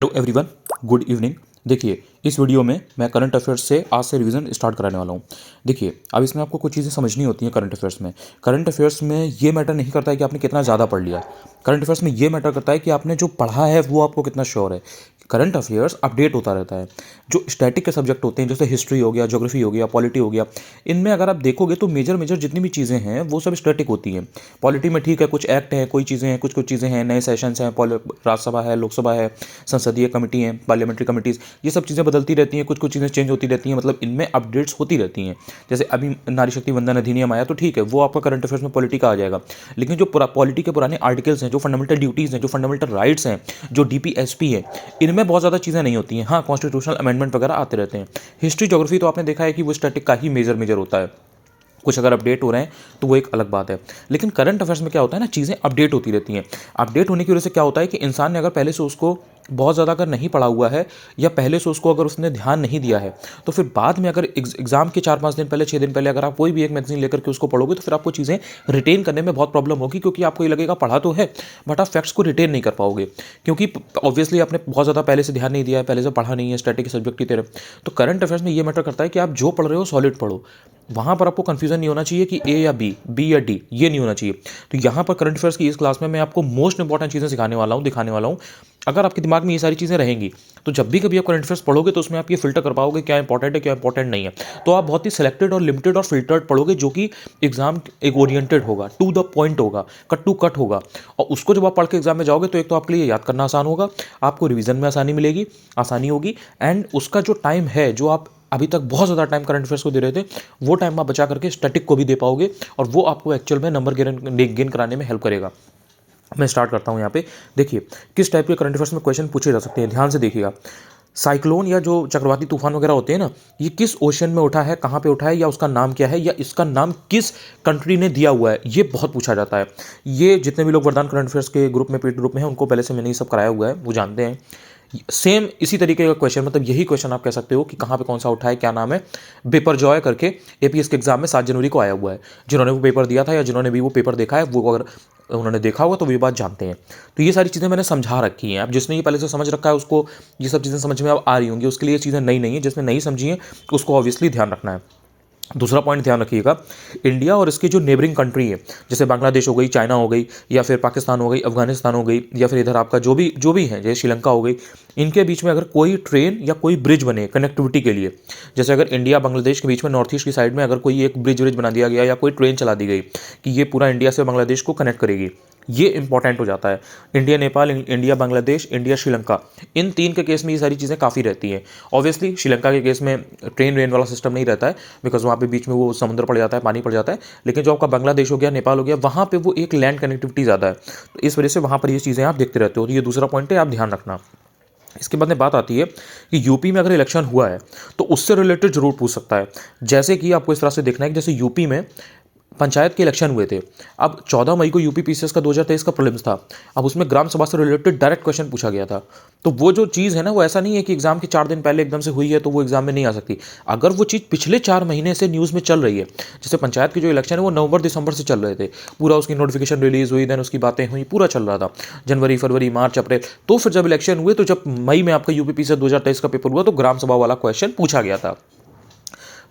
Hello everyone, good evening. देखिए, इस video में मैं करंट अफेयर्स से आज से रिवीजन स्टार्ट कराने वाला हूँ। देखिए, अब इसमें आपको कुछ चीज़ें समझनी होती हैं। करंट अफेयर्स में ये मैटर नहीं करता है कि आपने कितना ज़्यादा पढ़ लिया। करंट अफेयर्स में ये मैटर करता है कि आपने जो पढ़ा है वो आपको कितना श्योर है। करंट अफेयर्स अपडेट होता रहता है। जो स्टैटिक के सब्जेक्ट होते हैं, जैसे हिस्ट्री हो गया, ज्योग्राफी हो गया, पॉलिटी हो गया, इनमें अगर आप देखोगे तो मेजर मेजर जितनी भी चीज़ें हैं वो सब स्टैटिक होती हैं। पॉलिटी में ठीक है, कुछ एक्ट हैं, कोई चीज़ें हैं, कुछ कुछ चीज़ें हैं, नए सेशंस हैं, राज्यसभा है, लोकसभा है, संसदीय कमेटी हैं, पार्लियामेंट्री कमिटीज़, ये सब चीज़ें बदलती रहती हैं, कुछ कुछ चीज़ें चेंज होती रहती हैं, मतलब इनमें अपडेट्स होती रहती हैं। जैसे अभी नारी शक्ति वंदन अधिनियम आया तो ठीक है, वो आपका करंट अफेयर्स में पॉलिटी का आ जाएगा। लेकिन जो पॉलिटी के पुराने आर्टिकल्स हैं, जो फंडामेंटल ड्यूटीज़ हैं, जो फंडामेंटल राइट्स हैं, जो डीपीएसपी है, इनमें बहुत ज़्यादा चीज़ें नहीं होती हैं। हाँ, कॉन्स्टिट्यूशनल अमेंडमेंट वगैरह आते रहते हैं। हिस्ट्री ज्योग्राफी तो आपने देखा है कि वो स्टैटिक का ही मेजर मेजर होता है। कुछ अगर अपडेट हो रहे हैं तो वो एक अलग बात है। लेकिन करंट अफेयर्स में क्या होता है ना, चीज़ें अपडेट होती रहती हैं। अपडेट होने की वजह से क्या होता है कि इंसान ने अगर पहले से उसको बहुत ज़्यादा अगर नहीं पढ़ा हुआ है, या पहले से उसको अगर उसने ध्यान नहीं दिया है, तो फिर बाद में अगर एग्जाम के 4-5 दिन पहले, 6 दिन पहले अगर आप कोई भी एक मैगजीन लेकर के उसको पढ़ोगे तो फिर आपको चीज़ें रिटेन करने में बहुत प्रॉब्लम होगी, क्योंकि आपको ये लगेगा पढ़ा तो है बट आप फैक्ट्स को रिटेन नहीं कर पाओगे, क्योंकि ऑब्वियसली आपने बहुत ज़्यादा पहले से ध्यान नहीं दिया है, पहले से पढ़ा नहीं है स्टैटिक सब्जेक्ट की तरह। तो करंट अफेयर्स में ये मैटर करता है कि आप जो पढ़ रहे हो सॉलिड पढ़ो। वहाँ पर आपको कन्फ्यूजन नहीं होना चाहिए कि ए या बी या डी, ये नहीं होना चाहिए। तो यहाँ पर करंट अफेयर्स की इस क्लास में मैं आपको मोस्ट इंपॉर्टेंट चीज़ें सिखाने वाला हूँ, दिखाने वाला हूँ। अगर आपके दिमाग में ये सारी चीज़ें रहेंगी तो जब भी कभी आप करंट अफेयर्स पढ़ोगे तो उसमें आप ये फिल्टर कर पाओगे क्या इंपॉर्टेंट है, क्या इंपॉर्टेंट नहीं है। तो आप बहुत ही सिलेक्टेड और लिमिटेड और फिल्टर्ड पढ़ोगे, जो कि एग्जाम एक ओरिएंटेड होगा, टू द पॉइंट होगा, कट टू कट होगा। और उसको जब आप पढ़ के एग्जाम में जाओगे तो एक तो आपके लिए याद करना आसान होगा, आपको रिवीजन में आसानी होगी, एंड उसका जो टाइम है, जो आप अभी तक बहुत ज़्यादा टाइम करंट अफेयर्स को दे रहे थे, वो टाइम आप बचा करके स्टैटिक को भी दे पाओगे, और वो आपको एक्चुअल में नंबर गेन कराने में हेल्प करेगा। मैं स्टार्ट करता हूँ यहाँ पे। देखिए, किस टाइप के करंट अफेयर्स में क्वेश्चन पूछे जा सकते हैं, ध्यान से देखिएगा। साइक्लोन या जो चक्रवाती तूफान वगैरह होते हैं ना, ये किस ओशन में उठा है, कहाँ पे उठा है, या उसका नाम क्या है, या इसका नाम किस कंट्री ने दिया हुआ है, ये बहुत पूछा जाता है। ये जितने भी लोग वरदान करंट अफेयर्स के ग्रुप में, पेड ग्रुप में हैं, उनको पहले से मैंने ये सब कराया हुआ है, वो जानते हैं। सेम इसी तरीके का क्वेश्चन, मतलब यही क्वेश्चन आप कह सकते हो कि कहाँ पे कौन सा उठा है, क्या नाम है। पेपर जॉय करके एपीएस के एग्जाम में 7 जनवरी को आया हुआ है। जिन्होंने वो पेपर दिया था या जिन्होंने भी वो पेपर देखा है, वो अगर उन्होंने देखा होगा तो वो ये बात जानते हैं। तो ये सारी चीज़ें मैंने समझा रखी हैं। अब जिसने ये पहले से समझ रखा है उसको ये सब चीज़ें समझ में अब आ रही होंगी, उसके लिए ये चीज़ें नई नहीं है। जिसने नहीं समझी हैं उसको ऑब्वियसली ध्यान रखना है। दूसरा पॉइंट ध्यान रखिएगा, इंडिया और इसकी जो नेबरिंग कंट्री है, जैसे बांग्लादेश हो गई, चाइना हो गई, या फिर पाकिस्तान हो गई, अफगानिस्तान हो गई, या फिर इधर आपका जो भी है, जैसे श्रीलंका हो गई, इनके बीच में अगर कोई ट्रेन या कोई ब्रिज बने कनेक्टिविटी के लिए, जैसे अगर इंडिया बांग्लादेश के बीच में नॉर्थ ईस्ट की साइड में अगर कोई एक ब्रिज बना दिया गया, या कोई ट्रेन चला दी गई कि ये पूरा इंडिया से बांग्लादेश को कनेक्ट करेगी, ये इंपॉर्टेंट हो जाता है। India Nepal, India Bangladesh, India Sri Lanka, इन 3 के केस में ये सारी चीज़ें काफ़ी रहती हैं। ऑब्वियसली श्रीलंका के केस में ट्रेन वेन वाला सिस्टम नहीं रहता है, बिकॉज वहाँ पे बीच में वो समुद्र पड़ जाता है, पानी पड़ जाता है। लेकिन जो आपका बांग्लादेश हो गया, नेपाल हो गया, वहाँ पे वो एक लैंड कनेक्टिविटी ज़्यादा है, तो इस वजह से वहाँ पर ये चीज़ें आप देखते रहते हो। तो ये दूसरा पॉइंट है, आप ध्यान रखना। इसके बाद में बात आती है कि यूपी में अगर इलेक्शन हुआ है तो उससे रिलेटेड जरूर पूछ सकता है। जैसे कि आपको इस तरह से देखना है कि जैसे यूपी में पंचायत के इलेक्शन हुए थे। अब 14 मई को यूपी पीसीएस का 2023 का प्रीलिम्स था। अब उसमें ग्राम सभा से रिलेटेड डायरेक्ट क्वेश्चन पूछा गया था। तो वो जो चीज़ है ना, वो ऐसा नहीं है कि एग्जाम के 4 दिन पहले एकदम से हुई है तो वो एग्जाम में नहीं आ सकती। अगर वो चीज़ पिछले 4 महीने से न्यूज़ में चल रही है, जैसे पंचायत की जो इलेक्शन है वो नवंबर दिसंबर से चल रहे थे, पूरा उसकी नोटिफिकेशन रिलीज हुई, देन उसकी बातें हुई, पूरा चल रहा था, जनवरी फरवरी मार्च अप्रैल। तो फिर जब इलेक्शन हुए, तो जब मई में आपका यूपी पीसीएस 2023 का पेपर हुआ तो ग्राम सभा वाला क्वेश्चन पूछा गया था।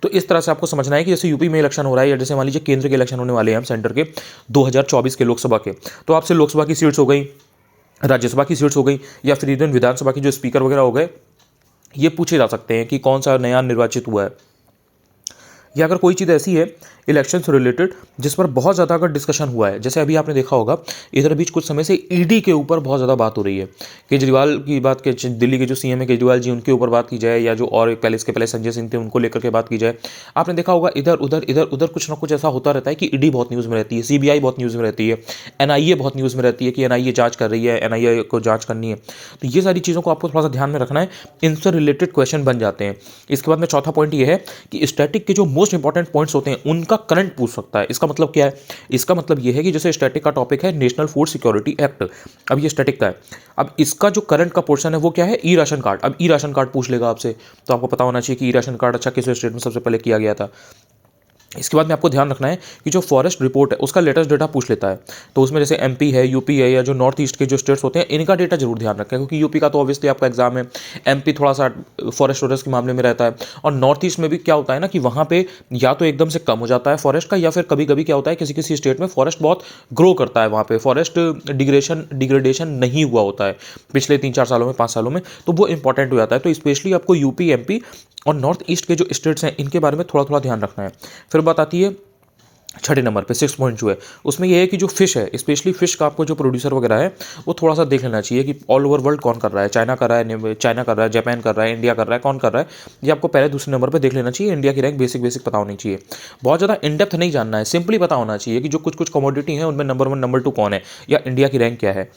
तो इस तरह से आपको समझना है कि जैसे यूपी में इलेक्शन हो रहा है, या जैसे मान लीजिए केंद्र के इलेक्शन होने वाले हैं हम सेंटर के 2024 के लोकसभा के, तो आपसे लोकसभा की सीट्स हो गई, राज्यसभा की सीट्स हो गई, या फिर इवन विधानसभा की जो स्पीकर वगैरह हो गए, ये पूछे जा सकते हैं कि कौन सा नया निर्वाचित हुआ है। या अगर कोई चीज़ ऐसी है इलेक्शन से रिलेटेड जिस पर बहुत ज़्यादा अगर डिस्कशन हुआ है, जैसे अभी आपने देखा होगा इधर बीच कुछ समय से ईडी के ऊपर बहुत ज़्यादा बात हो रही है। केजरीवाल की बात के, दिल्ली के जो सीएम है केजरीवाल जी, उनके ऊपर बात की जाए, या जो और पहले इसके पहले संजय सिंह थे उनको लेकर के बात की जाए। आपने देखा होगा इधर उधर कुछ ना कुछ ऐसा होता रहता है कि ईडी बहुत न्यूज़ में रहती है, सीबीआई बहुत न्यूज़ में रहती है, एनआईए बहुत न्यूज़ में रहती है कि एनआईए जाँच कर रही है, एनआईए को जाँच करनी है। तो ये सारी चीज़ों को आपको थोड़ा सा ध्यान में रखना है, इनसे रिलेटेड क्वेश्चन बन जाते हैं। इसके बाद में चौथा पॉइंट ये है कि स्टैटिक के जो मोस्ट इंपॉर्टेंट पॉइंट्स होते हैं उनका करंट पूछ सकता है। इसका मतलब क्या है? इसका मतलब ये है कि जैसे स्टैटिक का टॉपिक है नेशनल फूड सिक्योरिटी एक्ट, अब ये स्टैटिक का है। अब इसका जो करंट का पोर्शन है वो क्या है? ई राशन कार्ड। अब ई राशन कार्ड पूछ लेगा आपसे, तो आपको पता होना चाहिए कि ई राशन कार्ड अच्छा किस स्टेट में सबसे पहले किया गया था। इसके बाद में आपको ध्यान रखना है कि जो फॉरेस्ट रिपोर्ट है उसका लेटेस्ट डेटा पूछ लेता है। तो उसमें जैसे एमपी है, यूपी है, या जो नॉर्थ ईस्ट के जो स्टेट्स होते हैं इनका डेटा जरूर ध्यान रखें, क्योंकि यूपी का तो ऑब्वियसली आपका एग्जाम है, एमपी थोड़ा सा फॉरेस्ट वॉरेस्ट के मामले में रहता है। और नॉर्थ ईस्ट में भी क्या होता है ना कि वहाँ पे या तो एकदम से कम हो जाता है फॉरेस्ट का, या फिर कभी कभी क्या होता है किसी किसी स्टेट में फॉरेस्ट बहुत ग्रो करता है, वहाँ पे फॉरेस्ट डिग्रेडेशन नहीं हुआ होता है पिछले 3-4 सालों में, 5 सालों में, तो वो इंपॉर्टेंट हो जाता है। तो स्पेशली आपको यूपी, एमपी और नॉर्थ ईस्ट के जो स्टेट्स हैं इनके बारे में थोड़ा थोड़ा ध्यान रखना है। फिर बात आती है छठे नंबर पे 6 पॉइंट जो है, उसमें यह है कि जो फिश है, स्पेशली फिश का आपको जो प्रोड्यूसर वगैरह है वो थोड़ा सा देख लेना चाहिए कि ऑल ओवर वर्ल्ड कौन कर रहा है। चाइना कर रहा है, जापान कर रहा है, इंडिया कर रहा है, कौन कर रहा है, ये आपको पहले दूसरे नंबर पे देख लेना चाहिए। इंडिया की रैंक बेसिक बेसिक पता होनी चाहिए, बहुत ज़्यादा इन डेप्थ नहीं जानना है, सिंपली पता होना चाहिए कि जो कुछ कुछ कमोडिटी है उनमें नंबर 1 नंबर 2 कौन है, या इंडिया की रैंक क्या है।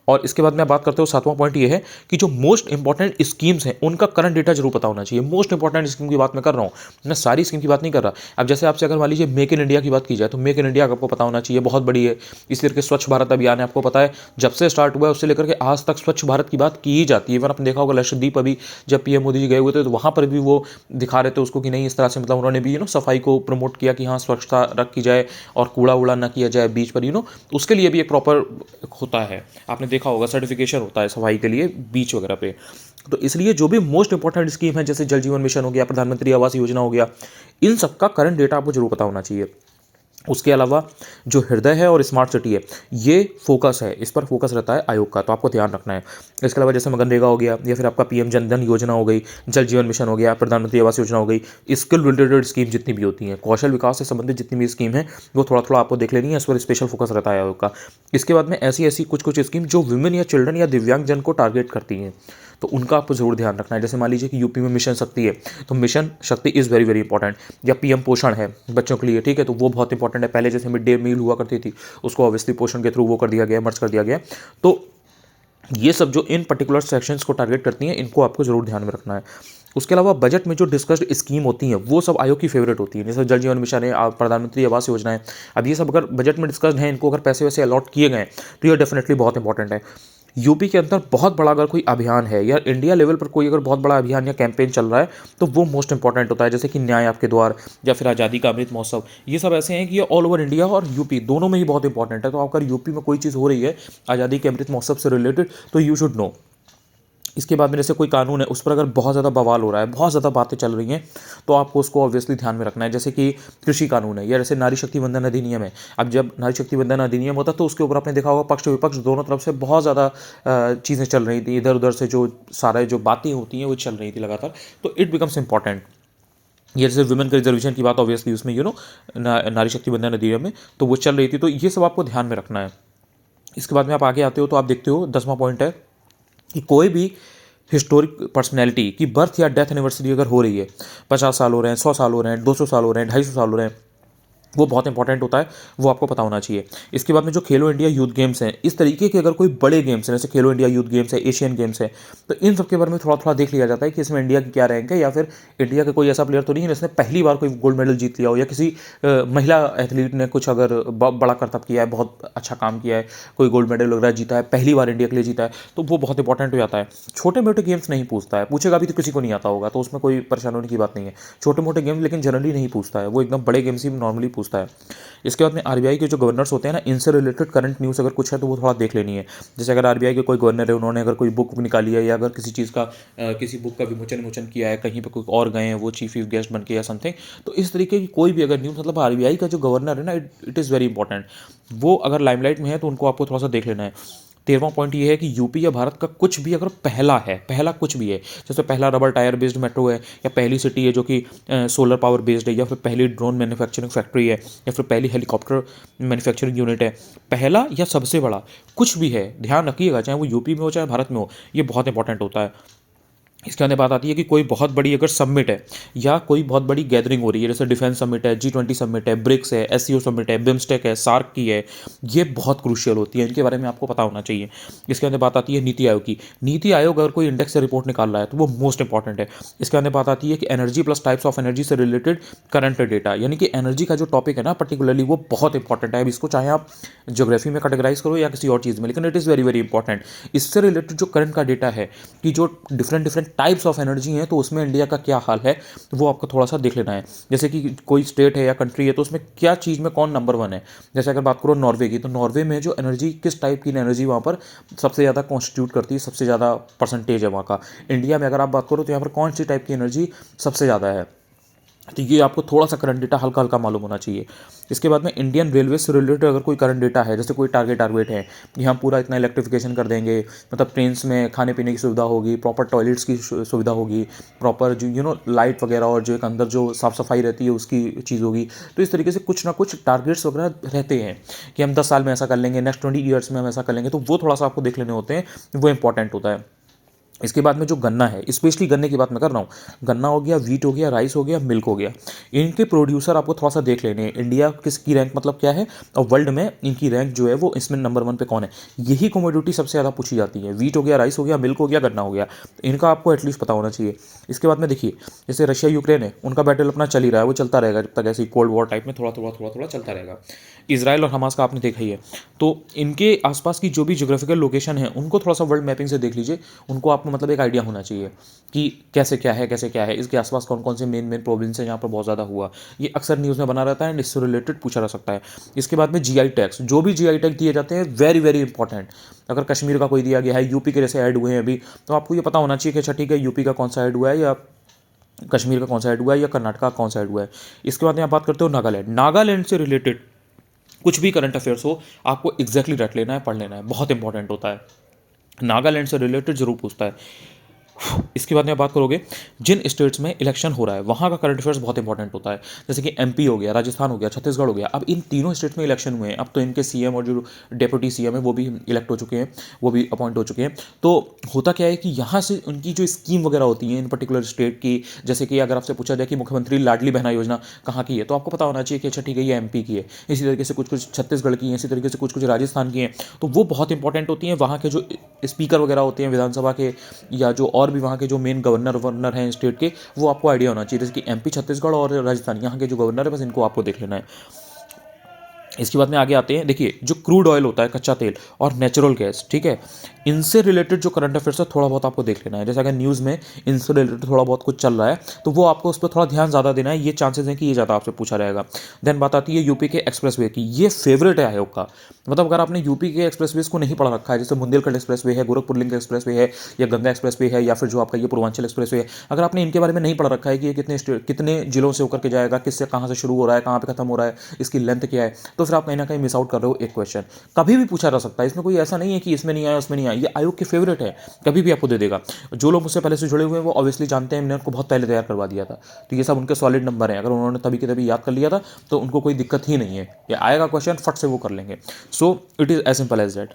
और इसके बाद मैं बात करते हो 7वां पॉइंट ये है कि जो मोस्ट इंपॉर्टेंट स्कीम्स हैं उनका करंट डेटा जरूर पता होना चाहिए। मोस्ट इंपॉर्टेंट स्कीम की बात मैं कर रहा हूँ, मैं सारी स्कीम की बात नहीं कर रहा। अब जैसे आपसे अगर मान लीजिए मेक इन इंडिया की बात की जाए तो मेक इन इंडिया आपको पता होना चाहिए, बहुत बड़ी है। इसी तरह के स्वच्छ भारत अभियान है, आपको पता है जब से स्टार्ट हुआ है उससे लेकर के आज तक स्वच्छ भारत की बात की ही जाती है। इवन आपने देखा होगा लक्षद्वीप अभी जब पीएम मोदी जी गए हुए थे तो वहाँ पर भी वो दिखा रहे थे उसको कि नहीं, इस तरह से मतलब उन्होंने भी सफाई को प्रमोट किया कि हाँ स्वच्छता रखी जाए और कूड़ा उड़ा ना किया जाए बीच पर, उसके लिए भी एक प्रॉपर होता है, आपने देखा होगा सर्टिफिकेशन होता है सफाई के लिए बीच वगैरह पे। तो इसलिए जो भी मोस्ट इंपॉर्टेंट स्कीम है जैसे जल जीवन मिशन हो गया, प्रधानमंत्री आवास योजना हो गया, इन सबका करंट डेटा आपको जरूर पता होना चाहिए। उसके अलावा जो हृदय है और स्मार्ट सिटी है, ये फोकस है, इस पर फोकस रहता है आयोग का, तो आपको ध्यान रखना है। इसके अलावा जैसे मनरेगा हो गया, या फिर आपका पीएम जन धन योजना हो गई, जल जीवन मिशन हो गया, प्रधानमंत्री आवास योजना हो गई, स्किल रिलेटेड स्कीम जितनी भी होती हैं, कौशल विकास से संबंधित जितनी भी स्कीम है वो थोड़ा थोड़ा आपको देख लेनी है, इस पर स्पेशल फोकस रहता है आयोग का। इसके बाद में ऐसी ऐसी कुछ कुछ स्कीम जो वुमेन या चिल्ड्रन या दिव्यांगजन को टारगेट करती हैं, तो उनका आपको जरूर ध्यान रखना है। जैसे मान लीजिए कि यूपी में मिशन शक्ति है, तो मिशन शक्ति इज़ वेरी वेरी इंपॉर्टेंट। या पीएम पोषण है बच्चों के लिए, ठीक है, तो वो बहुत इंपॉर्टेंट है। पहले जैसे मिड डे मील हुआ करती थी उसको ऑब्वियसली पोषण के थ्रू वो कर दिया गया, मर्ज कर दिया गया। तो ये सब जो इन पर्टिकुलर सेक्शंस को टारगेट करती हैं इनको आपको जरूर ध्यान में रखना है। उसके अलावा बजट में जो डिस्कस्ड स्कीम होती हैं वो सब आयोग की फेवरेट होती है, जैसे जल जीवन मिशन है, प्रधानमंत्री आवास योजना है। अब ये सब अगर बजट में डिस्कस्ड हैं, इनको अगर पैसे वैसे अलॉट किए गए तो ये डेफिनेटली बहुत इंपॉर्टेंट है। यूपी के अंदर बहुत बड़ा अगर कोई अभियान है या इंडिया लेवल पर कोई अगर बहुत बड़ा अभियान या कैंपेन चल रहा है तो वो मोस्ट इंपॉर्टेंट होता है, जैसे कि न्याय आपके द्वार या फिर आज़ादी का अमृत महोत्सव। ये सब ऐसे हैं कि ये ऑल ओवर इंडिया और यूपी दोनों में ही बहुत इंपॉर्टेंट है। तो अगर यूपी में कोई चीज़ हो रही है आज़ादी के अमृत महोत्सव से रिलेटेड तो यू शुड नो। इसके बाद में जैसे कोई कानून है उस पर अगर बहुत ज़्यादा बवाल हो रहा है, बहुत ज़्यादा बातें चल रही हैं, तो आपको उसको ऑब्वियसली ध्यान में रखना है। जैसे कि कृषि कानून है, या जैसे नारी शक्ति वंदन अधिनियम है। अब जब नारी शक्ति वंदन अधिनियम होता तो उसके ऊपर आपने देखा होगा पक्ष विपक्ष दोनों तरफ से बहुत ज़्यादा चीज़ें चल रही थी, इधर उधर से जो सारे जो बातें होती हैं वो चल रही थी लगातार, तो इट बिकम्स इंपॉर्टेंट। ये जैसे वुमेन का रिजर्वेशन की बात ऑब्वियसली उसमें नारी शक्ति वंदन अधिनियम में तो वो चल रही थी, तो ये सब आपको ध्यान में रखना है। इसके बाद में आप आगे आते हो तो आप देखते हो 10वां पॉइंट है कि कोई भी हिस्टोरिक पर्सनैलिटी की बर्थ या डेथ एनिवर्सरी अगर हो रही है, 50 साल हो रहे हैं, 100 साल हो रहे हैं, 200 साल हो रहे हैं, 250 साल हो रहे हैं, वो बहुत इंपॉर्टेंट होता है, वो आपको पता होना चाहिए। इसके बाद में जो खेलो इंडिया यूथ गेम्स हैं, इस तरीके के अगर कोई बड़े गेम्स हैं जैसे खेलो इंडिया यूथ गेम्स है, एशियन गेम्स है, तो इन सब के बारे में थोड़ा थोड़ा देख लिया जाता है कि इसमें इंडिया की क्या रैंक है, या फिर इंडिया का कोई ऐसा प्लेयर तो नहीं है जिसने पहली बार कोई गोल्ड मेडल जीत लिया हो, या किसी महिला एथलीट ने कुछ अगर बड़ा करतब किया है, बहुत अच्छा काम किया है, कोई गोल्ड मेडल वगैरह जीता है, पहली बार इंडिया के लिए जीता है, तो वो बहुत इंपॉर्टेंट हो जाता है। छोटे मोटे गेम्स नहीं पूछता है, पूछेगा भी तो किसी को नहीं आता होगा, तो उसमें कोई परेशानी होने की बात नहीं है। छोटे मोटे गेम्स लेकिन जनरली नहीं पूछता है, वो एकदम बड़े गेम्स ही नॉर्मली पूछता है। इसके बाद में आरबीआई के जो गवर्नर्स होते हैं ना, इनसे रिलेटेड करंट न्यूज़ अगर कुछ है तो वो थोड़ा देख लेनी है। जैसे अगर आरबीआई के कोई गवर्नर है, उन्होंने अगर कोई बुक निकाली है, या अगर किसी चीज़ का किसी बुक का विमोचन किया है, कहीं पर कोई और गए हैं वो चीफ गेस्ट बन के या समथिंग, तो इस तरीके की कोई भी अगर न्यूज़, मतलब आरबीआई का जो गवर्नर है ना, इट इज़ वेरी इंपॉर्टेंट। वो अगर लाइमलाइट में है तो उनको आपको थोड़ा सा देख लेना है। 13वां पॉइंट ये है कि यूपी या भारत का कुछ भी अगर पहला है, पहला कुछ भी है, जैसे पहला रबर टायर बेस्ड मेट्रो है, या पहली सिटी है जो कि सोलर पावर बेस्ड है, या फिर पहली ड्रोन मैन्युफैक्चरिंग फैक्ट्री है, या फिर पहली हेलीकॉप्टर मैन्युफैक्चरिंग यूनिट है, पहला या सबसे बड़ा कुछ भी है, ध्यान रखिएगा, चाहे वो यूपी में हो चाहे भारत में हो, ये बहुत इंपॉर्टेंट होता है। इसके अंदर बात आती है कि कोई बहुत बड़ी अगर समिट है या कोई बहुत बड़ी गैदरिंग हो रही है, जैसे डिफेंस समिट है, G20 समिट है, ब्रिक्स है, एससीओ समिट है, बिम्स्टेक है, सार्क की है, ये बहुत क्रूशियल होती है, इनके बारे में आपको पता होना चाहिए। इसके अंदर बात आती है नीति आयोग की। नीति आयोग अगर कोई इंडेक्स से रिपोर्ट निकाल रहा है तो वो मोस्ट इंपॉर्टेंट है। इसके अंदर बात आती है कि energy plus types of energy से रिलेटेड करंट डेटा, यानी कि एनर्जी का जो टॉपिक है ना पर्टिकुलरली, वो बहुत इंपॉर्टेंट है। अब इसको चाहे आप ज्योग्राफी में कैटेगराइज करो या किसी और चीज़ में, लेकिन it is very very important. इससे रिलेटेड जो करंट का डेटा है कि जो different different types of energy हैं तो उसमें इंडिया का क्या हाल है वो आपको थोड़ा सा देख लेना है। जैसे कि कोई स्टेट है या कंट्री है तो उसमें क्या चीज़ में कौन नंबर वन है। जैसे अगर बात करो नॉर्वे की, तो नॉर्वे में जो एनर्जी, किस टाइप की एनर्जी वहाँ पर सबसे ज़्यादा कॉन्स्टिट्यूट करती है, सबसे ज़्यादा परसेंटेज है वहाँ का। इंडिया में अगर आप बात करो तो यहाँ पर कौन सी टाइप की एनर्जी सबसे ज़्यादा है। तो ये आपको थोड़ा सा करंट डेटा हल्का हल्का मालूम होना चाहिए। इसके बाद में इंडियन रेलवे से रिलेटेड अगर कोई करंट डेटा है, जैसे कोई टारगेट है कि हम पूरा इतना इलेक्ट्रिफिकेशन कर देंगे, मतलब ट्रेन्स में खाने पीने की सुविधा होगी, प्रॉपर टॉयलेट्स की सुविधा होगी, प्रॉपर जो लाइट वगैरह और जो एक अंदर जो साफ़ सफाई रहती है उसकी चीज़ होगी। तो इस तरीके से कुछ ना कुछ टारगेट्स वगैरह रहते हैं कि हम 10 साल में ऐसा कर लेंगे, नेक्स्ट 20 ईयर्स में हम ऐसा कर लेंगे। तो वो थोड़ा सा आपको देख लेने होते हैं, वो इंपॉर्टेंट होता है। इसके बाद में जो गन्ना है, स्पेशली गन्ने की बात मैं कर रहा हूँ, गन्ना हो गया, वीट हो गया, राइस हो गया, मिल्क हो गया, इनके प्रोड्यूसर आपको थोड़ा सा देख लेने हैं। इंडिया किसकी रैंक मतलब क्या है, और वर्ल्ड में इनकी रैंक जो है वो इसमें नंबर 1 पे कौन है। यही कमोडिटी सबसे ज़्यादा पूछी जाती है। वीट हो गया, राइस हो गया, मिल्क हो गया, गन्ना हो गया, तो इनका आपको एटलीस्ट पता होना चाहिए। इसके बाद में देखिए, जैसे रशिया यूक्रेन है, उनका बैटल अपना चल ही रहा है, वो चलता रहेगा जब तक ऐसे कोल्ड वॉर टाइप में थोड़ा थोड़ा थोड़ा थोड़ा चलता रहेगा। इसराइल और हमास का आपने देखा ही है। तो इनके आसपास की जो भी जोग्राफिकल लोकेशन है उनको थोड़ा सा वर्ल्ड मैपिंग से देख लीजिए, उनको आपको मतलब एक आइडिया होना चाहिए कि कैसे क्या है, कैसे क्या है, इसके आसपास कौन कौन से मेन प्रोविंस हैं जहाँ पर बहुत ज़्यादा हुआ। ये अक्सर न्यूज़ में बना रहता है एंड इससे रिलेटेड पूछा जा सकता है। इसके बाद में जीआई टैक्स, जो भी जीआई टैग दिए जाते हैं वेरी वेरी इंपॉर्टेंट। अगर कश्मीर का कोई दिया गया है, यूपी के जैसे ऐड हुए हैं अभी, तो आपको ये पता होना चाहिए कि अच्छा ठीक है, यूपी का कौन सा ऐड हुआ है, या कश्मीर का कौन सा ऐड हुआ है, या कर्नाटक का कौन सा ऐड हुआ है। इसके बाद में आप बात करते हो नागालैंड। नागालैंड से रिलेटेड कुछ भी करंट अफेयर्स हो, आपको एग्जैक्टली रट लेना है, पढ़ लेना है, बहुत इंपॉर्टेंट होता है। नागालैंड से रिलेटेड जरूर पूछता है। इसके बाद में बात करोगे, जिन स्टेट्स में इलेक्शन हो रहा है वहाँ का करंट अफेयर्स बहुत इंपॉर्टेंट होता है। जैसे कि एमपी हो गया, राजस्थान हो गया, छत्तीसगढ़ हो गया। अब इन तीनों स्टेट्स में इलेक्शन हुए हैं, अब तो इनके सीएम और जो डेप्यूटी सीएम है वो भी इलेक्ट हो चुके हैं, वो भी अपॉइंट हो चुके हैं। तो होता क्या है कि यहाँ से उनकी जो स्कीम वगैरह होती है इन पर्टिकुलर स्टेट की, जैसे कि अगर आपसे पूछा जाए कि मुख्यमंत्री लाडली बहना योजना कहाँ की है, तो आपको पता होना चाहिए कि अच्छा ठीक है ये एमपी की है। इसी तरीके से कुछ कुछ छत्तीसगढ़ की हैं, इसी तरीके से कुछ कुछ राजस्थान की हैं। तो वो बहुत इंपॉर्टेंट होती हैं। वहाँ के जो स्पीकर वगैरह होते हैं विधानसभा के, या जो और भी वहाँ के जो मेन गवर्नर वर्नर हैं स्टेट के, वो आपको आइडिया होना चाहिए। जैसे कि एमपी, छत्तीसगढ़ और राजस्थान, यहाँ के जो गवर्नर है बस इनको आपको देख लेना है। इसके बाद में आगे आते हैं, देखिए जो क्रूड ऑयल होता है, कच्चा तेल, और नेचुरल गैस, ठीक है, इनसे रिलेटेड जो करंट अफेयर्स है थोड़ा बहुत आपको देख लेना है। जैसे अगर न्यूज़ में इनसे रिलेटेड थोड़ा बहुत कुछ चल रहा है तो वो आपको उस पर थोड़ा ध्यान ज़्यादा देना है, ये चांसेस हैं कि ये ज़्यादा आपसे पूछा रहेगा। देन बात आती है यूपी के एक्सप्रेसवे की, ये फेवरेट है आयोग का। मतलब अगर आपने यूपी के एक्सप्रेसवेज को नहीं पढ़ रखा है, जैसे बुंदेलखंड एक्सप्रेसवे है, गोरखपुर लिंक एक्सप्रेसवे है, या गंगा एक्सप्रेसवे है, या फिर जो आपका ये पूर्वांचल एक्सप्रेसवे है, अगर आपने इनके बारे में नहीं पढ़ रखा है कि ये कितने जिलों से होकर के जाएगा, किससे कहाँ से शुरू हो रहा है, कहाँ पे खत्म हो रहा है, इसकी लेंथ क्या है, तो फिर आप कहीं ना कहीं मिस आउट कर रहे हो एक क्वेश्चन। कभी भी पूछा जा सकता है, इसमें कोई ऐसा नहीं है कि इसमें नहीं आया उसमें नहीं आया, ये आयोग के फेवरेट है, कभी भी आपको दे देगा। जो लोग मुझसे पहले से जुड़े हुए हैं वो ऑब्वियसली जानते हैं, मैंने उनको बहुत पहले तैयार करवा दिया था, तो ये सब उनके सॉलिड नंबर हैं। अगर उन्होंने तभी के तभी याद कर लिया था तो उनको कोई दिक्कत ही नहीं है, ये आएगा क्वेश्चन फट से वो कर लेंगे। So it is as simple as that.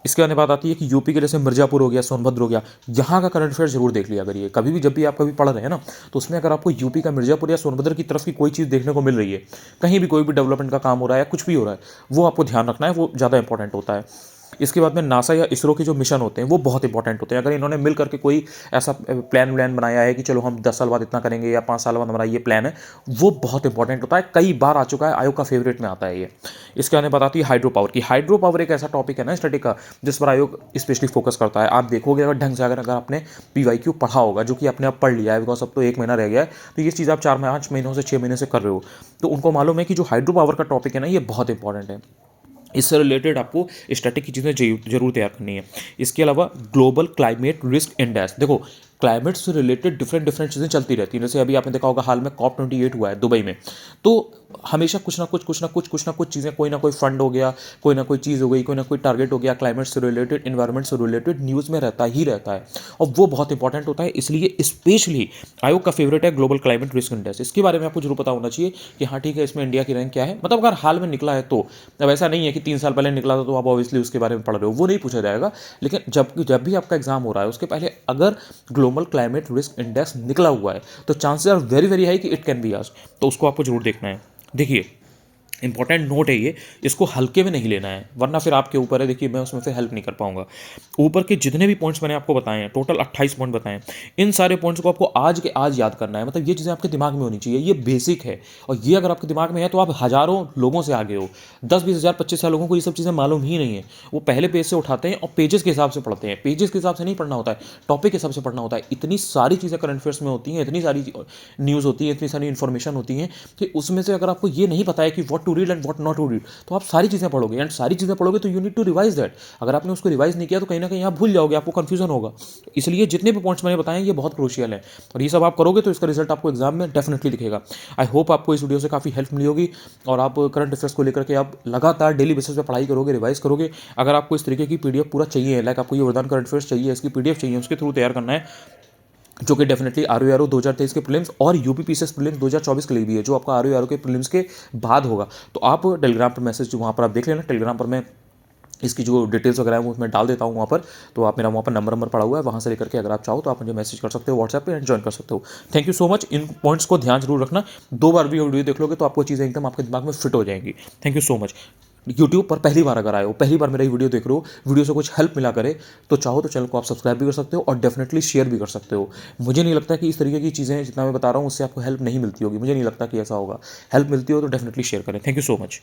इसके बाद बात आती है कि यूपी के जैसे मिर्जापुर हो गया, सोनभद्र हो गया, यहाँ का करंट अफेयर जरूर देख लिया करिए कभी भी, जब भी आप कभी पढ़ रहे हैं ना, तो उसमें अगर आपको यूपी का मिर्जापुर या सोनभद्र की तरफ की कोई चीज़ देखने को मिल रही है, कहीं भी कोई भी डेवलपमेंट का काम हो रहा है या कुछ भी हो रहा है, वो आपको ध्यान रखना है, वो ज़्यादा इंपॉर्टेंट होता है। इसके बाद में नासा या इसरो के जो मिशन होते हैं वो बहुत इंपॉर्टेंट होते हैं। अगर इन्होंने मिल करके कोई ऐसा प्लान बनाया है कि चलो हम 10 साल बाद इतना करेंगे या 5 साल बाद हमारा ये प्लान है, वो बहुत इंपॉर्टेंट होता है, कई बार आ चुका है, आयोग का फेवरेट में आता है ये। इसके बाद बताती है हाइड्रो पावर की। हाइड्रो पावर एक ऐसा टॉपिक है ना स्टडी का जिस पर आयोग स्पेशली फोकस करता है। आप देखोगे अगर ढंग से, अगर आपने PYQ पढ़ा होगा, जो कि आपने अब पढ़ लिया है, बिकॉज अब तो 1 महीना रह गया है, तो ये चीज़ आप 4-5 महीनों से 6 महीने से कर रहे हो, तो उनको मालूम है कि जो हाइड्रो पावर का टॉपिक है ना ये बहुत इंपॉर्टेंट है। इससे रिलेटेड आपको स्टैटिक की चीज़ें जरूर तैयार करनी है। इसके अलावा ग्लोबल क्लाइमेट रिस्क इंडेक्स, देखो क्लाइमेट से रिलेटेड डिफरेंट डिफरेंट चीज़ें चलती रहती हैं। जैसे अभी आपने देखा होगा हाल में COP28 हुआ है दुबई में, तो हमेशा कुछ ना कुछ चीज़ें, कोई ना कोई फंड हो गया, कोई ना कोई चीज़ हो गई, कोई ना कोई टारगेट हो गया, क्लाइमेट से रिलेटेड, इन्वायरमेंट से रिलेटेड न्यूज़ में रहता ही रहता है, और वो बहुत इंपॉर्टेंट होता है। इसलिए स्पेशली आयोग का फेवरेट है ग्लोबल क्लाइमेट रिस्क इंडेक्स। इसके बारे में आपको जरूर पता होना चाहिए कि हाँ ठीक है, इसमें इंडिया की रैंक क्या है। मतलब अगर हाल में निकला है तो, अब ऐसा नहीं है कि 3 साल पहले निकला था तो आप ऑब्वियसली उसके बारे में पढ़ रहे हो, वो नहीं पूछा जाएगा। लेकिन जब भी आपका एग्जाम हो रहा है उसके पहले अगर ग्लोबल क्लाइमेट रिस्क इंडेक्स निकला हुआ है तो chances are very very high कि इट कैन बी आस्क्ड, तो उसको आपको जरूर देखना है। देखिए इंपॉर्टेंट नोट है ये, इसको हल्के में नहीं लेना है, वरना फिर आपके ऊपर है। देखिए मैं उसमें से हेल्प नहीं कर पाऊंगा। ऊपर के जितने भी पॉइंट्स मैंने आपको बताए हैं, टोटल 28 पॉइंट बताए हैं, इन सारे पॉइंट्स को आपको आज के आज याद करना है। मतलब ये चीज़ें आपके दिमाग में होनी चाहिए, ये बेसिक है। और ये अगर आपके दिमाग में है तो आप हज़ारों लोगों से आगे हो। 10-20 हज़ार 25 हज़ार लोगों को ये सब चीज़ें मालूम ही नहीं है। वो पहले पेज से उठाते हैं और पेजेस के हिसाब से पढ़ते हैं। पेजेस के हिसाब से नहीं पढ़ना होता है, टॉपिक के हिसाब से पढ़ना होता है। इतनी सारी चीज़ें करंट अफेयर्स में होती हैं, इतनी सारी न्यूज़ होती है, इतनी सारी इन्फॉर्मेशन होती है कि उसमें से अगर आपको ये नहीं पता है कि what to read and what not to read, तो आप सारी चीज़ें पढ़ोगे। एंड सारी चीज़ें पढ़ोगे तो you need to revise that. अगर आपने उसको रिवाइज नहीं किया तो कहीं ना कहीं आप भूल जाओगे, आपको कंफ्यूजन होगा। इसलिए जितने भी पॉइंट्स मैंने बताए ये बहुत क्रूशियल है, और ये सब आप करोगे तो इसका रिजल्ट आपको एग्जाम में डेफिनेटली दिखेगा। आई होप आपको इस वीडियो से काफ़ी हेल्प मिली होगी, और आप करंट अफेयर्स को लेकर के आप लगातार डेली बेसिस पे पढ़ाई करोगे, रिवाइज करोगे। अगर आपको इस तरीके की पीडीएफ पूरा चाहिए, लाइक आपको ये वरदान करंट अफेयर्स चाहिए, इसकी पीडीएफ चाहिए, उसके थ्रू तैयार करना है, जो कि डेफिनेटली आर 2023 के प्रीलिम्स और यूपी पीसीएस प्रीलिम्स 2024 के लिए भी है, जो आपका आर के प्रीलिम्स के बाद होगा। तो आप टेलीग्राम पर मैसेज वहाँ पर आप देख लेना, टेलीग्राम पर मैं इसकी जो डिटेल्स वगैरह है वो मैं डाल देता हूँ वहाँ पर। तो आप मेरा वहाँ पर नंबर पड़ा हुआ है, वहाँ से लेकर के अगर आप चाहो तो आप मुझे मैसेज कर सकते हो व्हाट्सएप पे एंड ज्वाइन कर सकते हो। Thank you so much. In points को ध्यान जरूर रखना, 2 बार भी वीडियो देख लोगे तो आपको चीज़ें एकदम आपके दिमाग में फिट हो जाएंगी। Thank you so much. YouTube पर पहली बार अगर आए हो, पहली बार मेरा ये वीडियो देख रहे हो, वीडियो से कुछ हेल्प मिला करे, तो चाहो तो चैनल को आप सब्सक्राइब भी कर सकते हो और डेफिनेटली शेयर भी कर सकते हो। मुझे नहीं लगता कि इस तरीके की चीज़ें जितना मैं बता रहा हूँ उससे आपको हेल्प नहीं मिलती होगी, मुझे नहीं लगता कि ऐसा होगा। हेल्प मिलती हो तो डेफिनेटली शेयर करें। Thank you so much.